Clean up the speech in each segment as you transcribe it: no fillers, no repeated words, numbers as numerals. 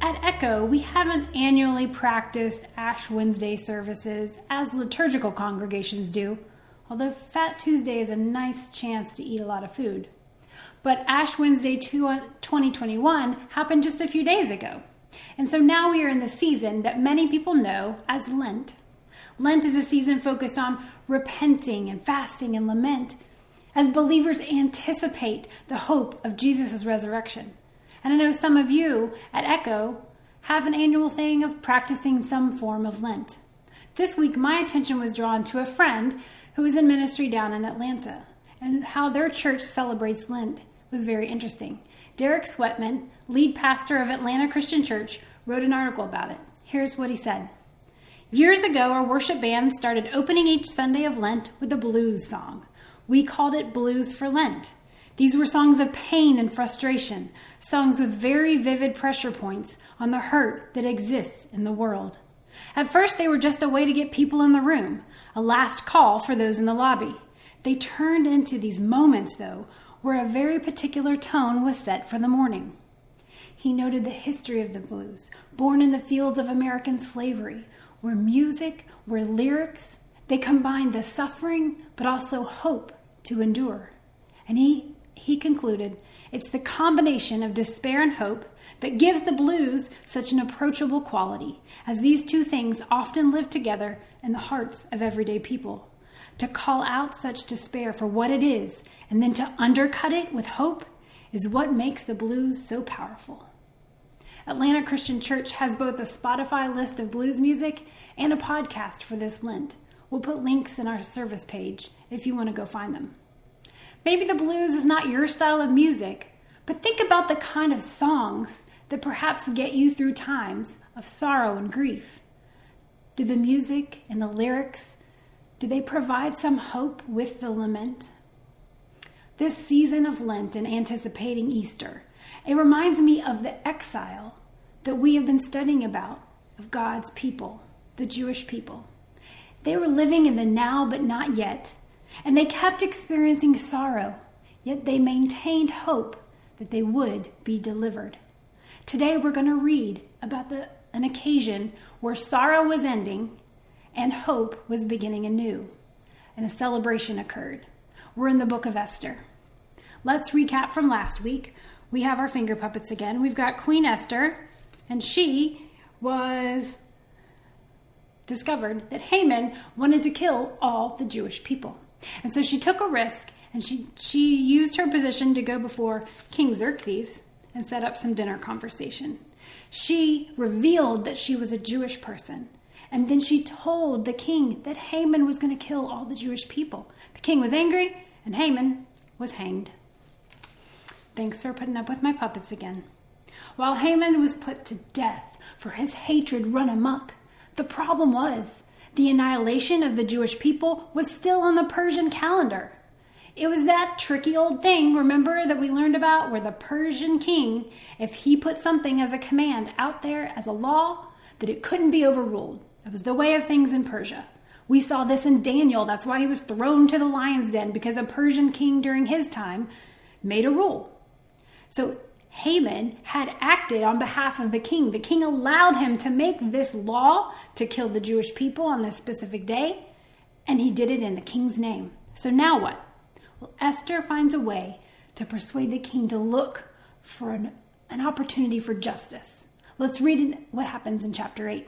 At Echo, we haven't annually practiced Ash Wednesday services as liturgical congregations do, although Fat Tuesday is a nice chance to eat a lot of food. But Ash Wednesday 2021 happened just a few days ago. And so now we are in the season that many people know as Lent. Lent is a season focused on repenting and fasting and lament as believers anticipate the hope of Jesus' resurrection. And I know some of you at Echo have an annual thing of practicing some form of Lent. This week, my attention was drawn to a friend who is in ministry down in Atlanta, and how their church celebrates Lent was very interesting. Derek Sweatman, lead pastor of Atlanta Christian Church, wrote an article about it. Here's what he said. Years ago, our worship band started opening each Sunday of Lent with a blues song. We called it Blues for Lent. These were songs of pain and frustration, songs with very vivid pressure points on the hurt that exists in the world. At first, they were just a way to get people in the room, a last call for those in the lobby. They turned into these moments, though, where a very particular tone was set for the morning. He noted the history of the blues, born in the fields of American slavery, where music, where lyrics, they combined the suffering but also hope to endure. And he concluded, it's the combination of despair and hope that gives the blues such an approachable quality, as these two things often live together in the hearts of everyday people. To call out such despair for what it is, and then to undercut it with hope, is what makes the blues so powerful. Atlanta Christian Church has both a Spotify list of blues music and a podcast for this Lent. We'll put links in our service page if you want to go find them. Maybe the blues is not your style of music, but think about the kind of songs that perhaps get you through times of sorrow and grief. Do the music and the lyrics, do they provide some hope with the lament? This season of Lent and anticipating Easter, it reminds me of the exile that we have been studying about of God's people, the Jewish people. They were living in the now but not yet, and they kept experiencing sorrow, yet they maintained hope that they would be delivered. Today we're going to read about an occasion where sorrow was ending and hope was beginning anew, and a celebration occurred. We're in the book of Esther. Let's recap from last week. We have our finger puppets again. We've got Queen Esther, and she was discovered that Haman wanted to kill all the Jewish people. And so she took a risk, and she used her position to go before King Xerxes and set up some dinner conversation. She revealed that she was a Jewish person. And then she told the king that Haman was going to kill all the Jewish people. The king was angry, and Haman was hanged. Thanks for putting up with my puppets again. While Haman was put to death for his hatred run amok, the problem was the annihilation of the Jewish people was still on the Persian calendar. It was that tricky old thing, remember, that we learned about, where the Persian king, if he put something as a command out there as a law, that it couldn't be overruled. It was the way of things in Persia. We saw this in Daniel. That's why he was thrown to the lion's den, because a Persian king during his time made a rule. So Haman had acted on behalf of the king. The king allowed him to make this law to kill the Jewish people on this specific day, and he did it in the king's name. So now what? Well, Esther finds a way to persuade the king to look for an opportunity for justice. Let's read what happens in chapter 8.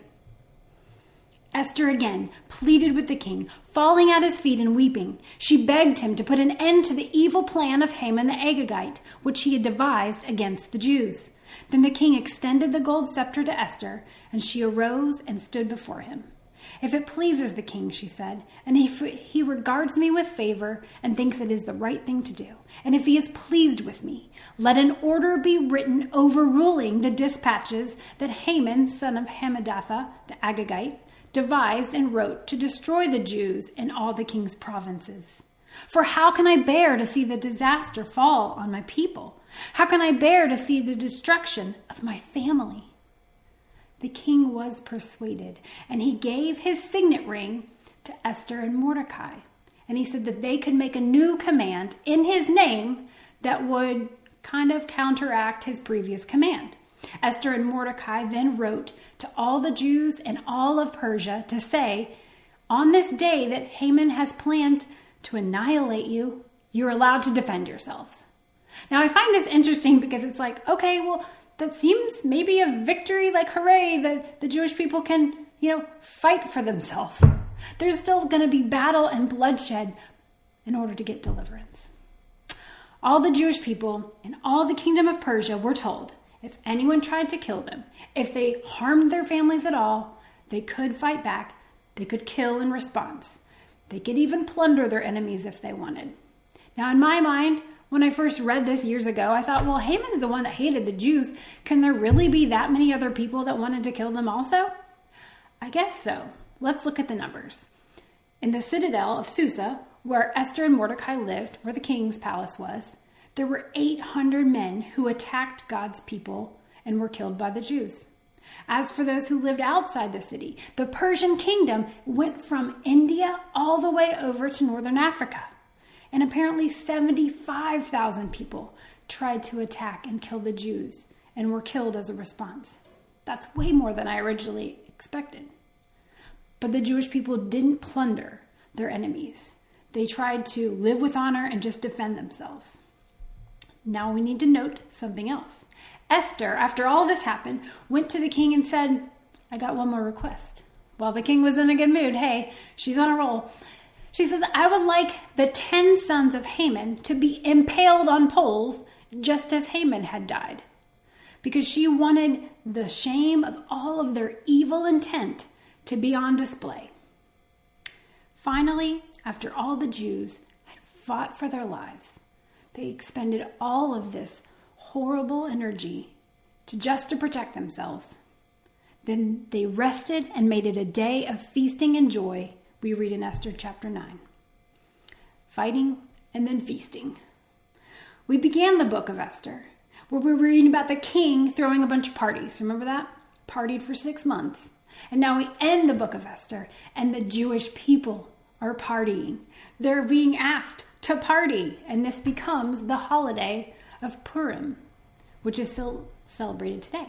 Esther again pleaded with the king, falling at his feet and weeping. She begged him to put an end to the evil plan of Haman the Agagite, which he had devised against the Jews. Then the king extended the gold scepter to Esther, and she arose and stood before him. If it pleases the king, she said, and if he regards me with favor and thinks it is the right thing to do, and if he is pleased with me, let an order be written overruling the dispatches that Haman, son of Hammedatha, the Agagite, devised and wrote to destroy the Jews in all the king's provinces. For how can I bear to see the disaster fall on my people? How can I bear to see the destruction of my family? The king was persuaded, and he gave his signet ring to Esther and Mordecai. And he said that they could make a new command in his name that would kind of counteract his previous command. Esther and Mordecai then wrote to all the Jews and all of Persia to say, on this day that Haman has planned to annihilate you, you're allowed to defend yourselves. Now, I find this interesting because it's like, okay, well, that seems maybe a victory, like hooray, that the Jewish people can, fight for themselves. There's still going to be battle and bloodshed in order to get deliverance. All the Jewish people and all the kingdom of Persia were told if anyone tried to kill them, if they harmed their families at all, they could fight back, they could kill in response. They could even plunder their enemies if they wanted. Now, in my mind, when I first read this years ago, I thought, well, Haman's the one that hated the Jews. Can there really be that many other people that wanted to kill them also? I guess so. Let's look at the numbers. In the citadel of Susa, where Esther and Mordecai lived, where the king's palace was, there were 800 men who attacked God's people and were killed by the Jews. As for those who lived outside the city, the Persian kingdom went from India all the way over to northern Africa. And apparently 75,000 people tried to attack and kill the Jews and were killed as a response. That's way more than I originally expected. But the Jewish people didn't plunder their enemies. They tried to live with honor and just defend themselves. Now we need to note something else. Esther, after all this happened, went to the king and said, I got one more request. While the king was in a good mood, hey, she's on a roll. She says, I would like the 10 sons of Haman to be impaled on poles just as Haman had died. Because she wanted the shame of all of their evil intent to be on display. Finally, after all the Jews had fought for their lives, they expended all of this horrible energy to protect themselves. Then they rested and made it a day of feasting and joy, we read in Esther chapter 9. Fighting and then feasting. We began the book of Esther, where we were reading about the king throwing a bunch of parties. Remember that? Partied for 6 months. And now we end the book of Esther, and the Jewish people are partying. They're being asked to party, and this becomes the holiday of Purim, which is still celebrated today.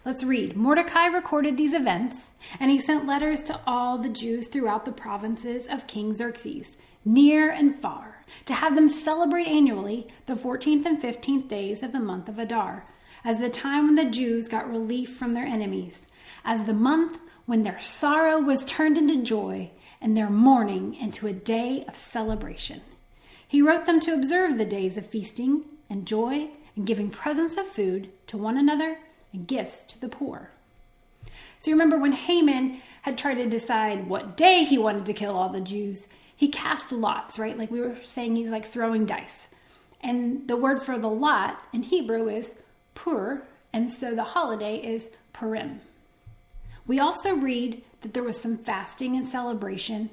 Let's read. Mordecai recorded these events, and he sent letters to all the Jews throughout the provinces of King Xerxes, near and far, to have them celebrate annually the 14th and 15th days of the month of Adar, as the time when the Jews got relief from their enemies, as the month when their sorrow was turned into joy and their mourning into a day of celebration. He wrote them to observe the days of feasting and joy and giving presents of food to one another and gifts to the poor. So you remember when Haman had tried to decide what day he wanted to kill all the Jews, he cast lots, right? Like we were saying, he's like throwing dice. And the word for the lot in Hebrew is pur, and so the holiday is Purim. We also read that there was some fasting and celebration,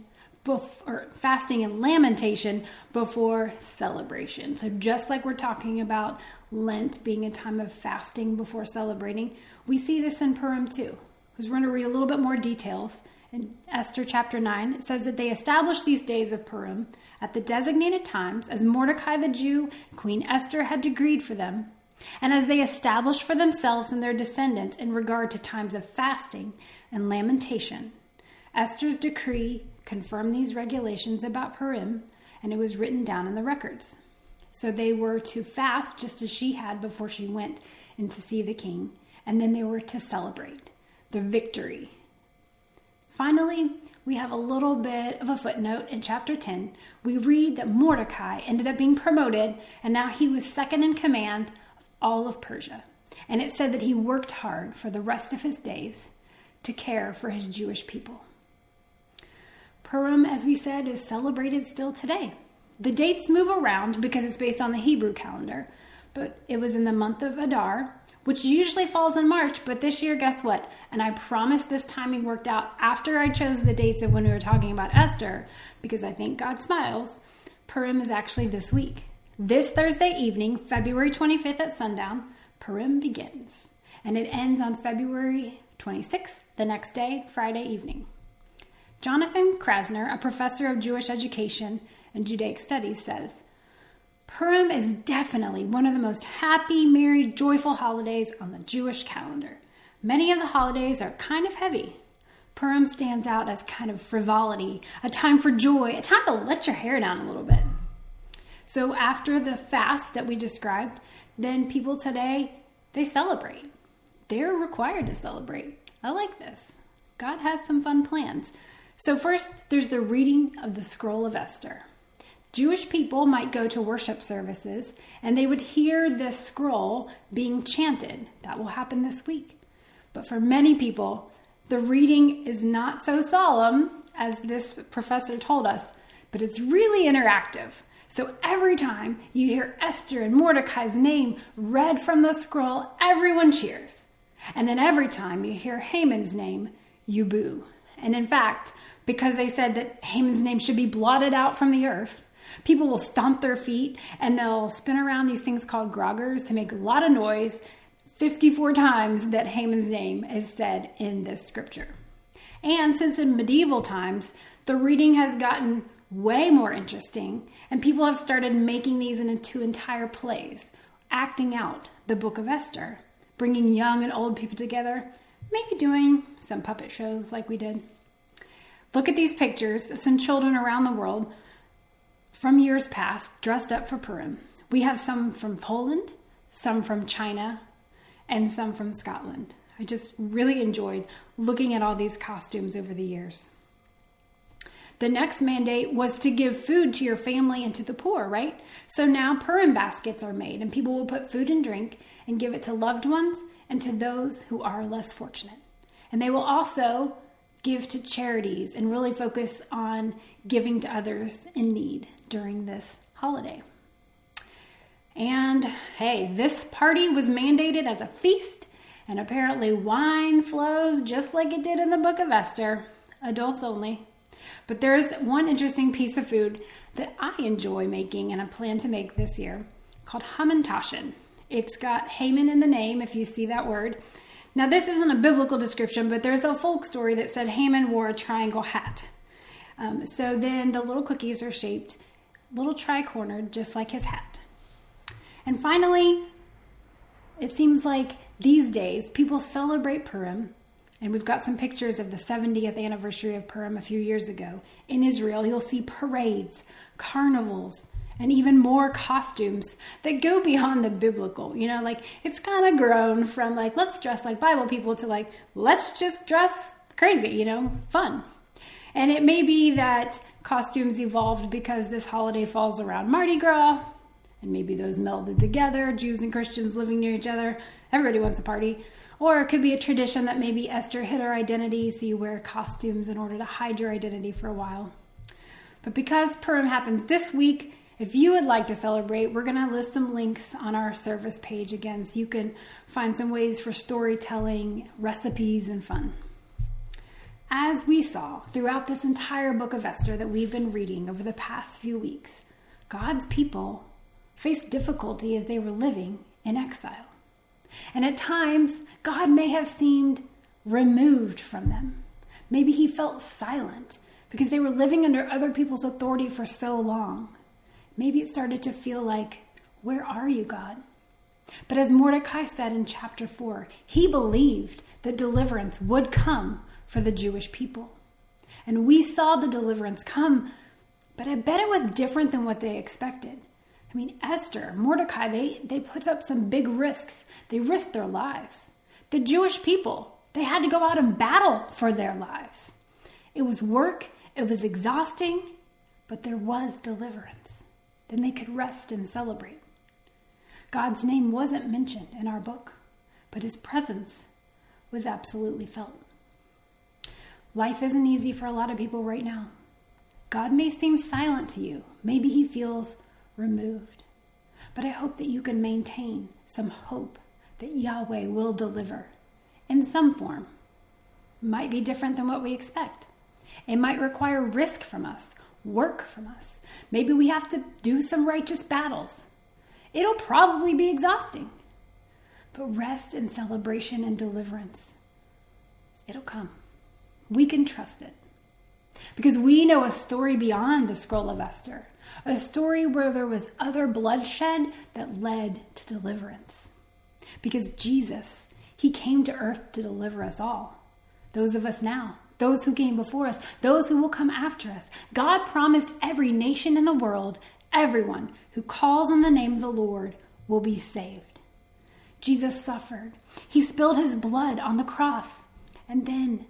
fasting and lamentation before celebration. So just like we're talking about Lent being a time of fasting before celebrating, we see this in Purim too. Because we're going to read a little bit more details. In Esther chapter 9, it says that they established these days of Purim at the designated times as Mordecai the Jew, Queen Esther had decreed for them, and as they established for themselves and their descendants in regard to times of fasting and lamentation. Esther's decree confirmed these regulations about Purim, and it was written down in the records. So they were to fast just as she had before she went in to see the king, and then they were to celebrate the victory. Finally, we have a little bit of a footnote in chapter 10. We read that Mordecai ended up being promoted, and now he was second in command of all of Persia. And it said that he worked hard for the rest of his days to care for his Jewish people. Purim, as we said, is celebrated still today. The dates move around because it's based on the Hebrew calendar, but it was in the month of Adar, which usually falls in March, but this year, guess what? And I promise this timing worked out after I chose the dates of when we were talking about Esther, because I think God smiles. Purim is actually this week. This Thursday evening, February 25th at sundown, Purim begins, and it ends on February 26th, the next day, Friday evening. Jonathan Krasner, a professor of Jewish education and Judaic studies, says, Purim is definitely one of the most happy, merry, joyful holidays on the Jewish calendar. Many of the holidays are kind of heavy. Purim stands out as kind of frivolity, a time for joy, a time to let your hair down a little bit. So after the fast that we described, then people today, they celebrate. They're required to celebrate. I like this. God has some fun plans. So first, there's the reading of the Scroll of Esther. Jewish people might go to worship services and they would hear this scroll being chanted. That will happen this week. But for many people, the reading is not so solemn as this professor told us, but it's really interactive. So every time you hear Esther and Mordecai's name read from the scroll, everyone cheers. And then every time you hear Haman's name, you boo. And in fact, because they said that Haman's name should be blotted out from the earth, people will stomp their feet and they'll spin around these things called groggers to make a lot of noise 54 times that Haman's name is said in this scripture. And since in medieval times, the reading has gotten way more interesting and people have started making these into entire plays, acting out the book of Esther, bringing young and old people together, maybe doing some puppet shows like we did. Look at these pictures of some children around the world from years past dressed up for Purim. We have some from Poland, some from China, and some from Scotland. I just really enjoyed looking at all these costumes over the years. The next mandate was to give food to your family and to the poor, right? So now Purim baskets are made and people will put food and drink and give it to loved ones and to those who are less fortunate. And they will also give to charities and really focus on giving to others in need during this holiday. And hey, this party was mandated as a feast, and apparently wine flows just like it did in the book of Esther, adults only. But there's one interesting piece of food that I enjoy making and I plan to make this year called hamantashen. It's got Haman in the name, if you see that word. Now, this isn't a biblical description, but there's a folk story that said Haman wore a triangle hat. So then the little cookies are shaped, little tri-cornered, just like his hat. And finally, it seems like these days people celebrate Purim, and we've got some pictures of the 70th anniversary of Purim a few years ago. In Israel, you'll see parades, carnivals, and even more costumes that go beyond the biblical. You know, like it's kind of grown from like, let's dress like Bible people to like, let's just dress crazy, you know, fun. And it may be that costumes evolved because this holiday falls around Mardi Gras, and maybe those melded together, Jews and Christians living near each other. Everybody wants a party. Or it could be a tradition that maybe Esther hid her identity, so you wear costumes in order to hide your identity for a while. But because Purim happens this week, if you would like to celebrate, we're going to list some links on our service page again, so you can find some ways for storytelling, recipes, and fun. As we saw throughout this entire book of Esther that we've been reading over the past few weeks, God's people faced difficulty as they were living in exile. And at times, God may have seemed removed from them. Maybe he felt silent because they were living under other people's authority for so long. Maybe it started to feel like, where are you, God? But as Mordecai said in chapter 4, he believed that deliverance would come for the Jewish people. And we saw the deliverance come, but I bet it was different than what they expected. I mean, Esther, Mordecai, they put up some big risks. They risked their lives. The Jewish people, they had to go out and battle for their lives. It was work, it was exhausting, but there was deliverance. Then they could rest and celebrate. God's name wasn't mentioned in our book, but his presence was absolutely felt. Life isn't easy for a lot of people right now. God may seem silent to you. Maybe he feels removed. But I hope that you can maintain some hope that Yahweh will deliver in some form. It might be different than what we expect. It might require risk from us, work from us. Maybe we have to do some righteous battles. It'll probably be exhausting. But rest and celebration and deliverance, it'll come. We can trust it. Because we know a story beyond the scroll of Esther, A story where there was utter bloodshed that led to deliverance. Because Jesus, he came to earth to deliver us all. Those of us now, those who came before us, those who will come after us. God promised every nation in the world, everyone who calls on the name of the Lord will be saved. Jesus suffered. He spilled his blood on the cross, and then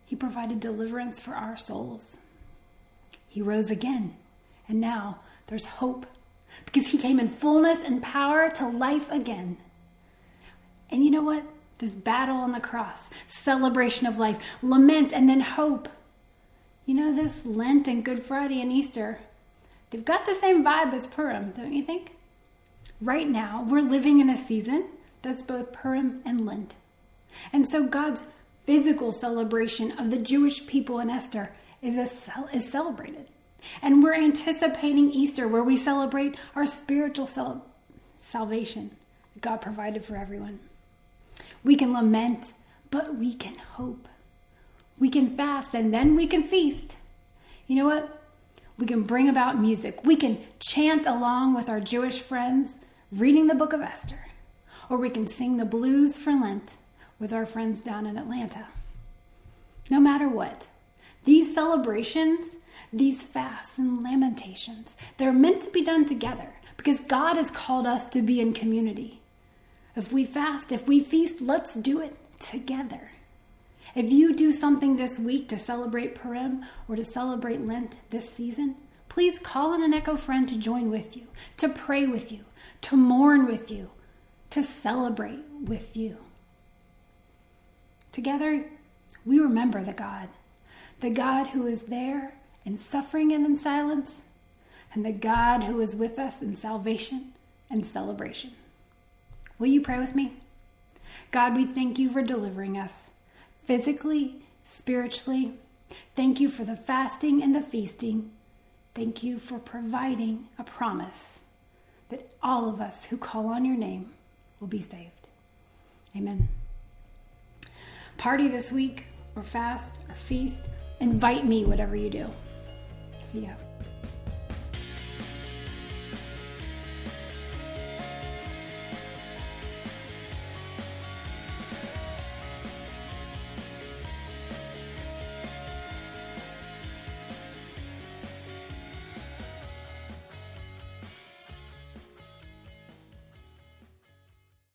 he provided deliverance for our souls. He rose again, and now there's hope because he came in fullness and power to life again. And you know what? This battle on the cross, celebration of life, lament, and then hope. You know, this Lent and Good Friday and Easter, they've got the same vibe as Purim, don't you think? Right now, we're living in a season that's both Purim and Lent. And so God's physical celebration of the Jewish people in Esther is celebrated. And we're anticipating Easter, where we celebrate our spiritual salvation that God provided for everyone. We can lament, but we can hope. We can fast, and then we can feast. You know what? We can bring about music. We can chant along with our Jewish friends, reading the book of Esther. Or we can sing the blues for Lent with our friends down in Atlanta. No matter what, these celebrations, these fasts and lamentations, they're meant to be done together because God has called us to be in community. If we fast, if we feast, let's do it together. If you do something this week to celebrate Purim or to celebrate Lent this season, please call in an Echo friend to join with you, to pray with you, to mourn with you, to celebrate with you. Together, we remember the God who is there in suffering and in silence, and the God who is with us in salvation and celebration. Will you pray with me? God, we thank you for delivering us physically, spiritually. Thank you for the fasting and the feasting. Thank you for providing a promise that all of us who call on your name will be saved. Amen. Party this week, or fast, or feast. Invite me, whatever you do. See ya.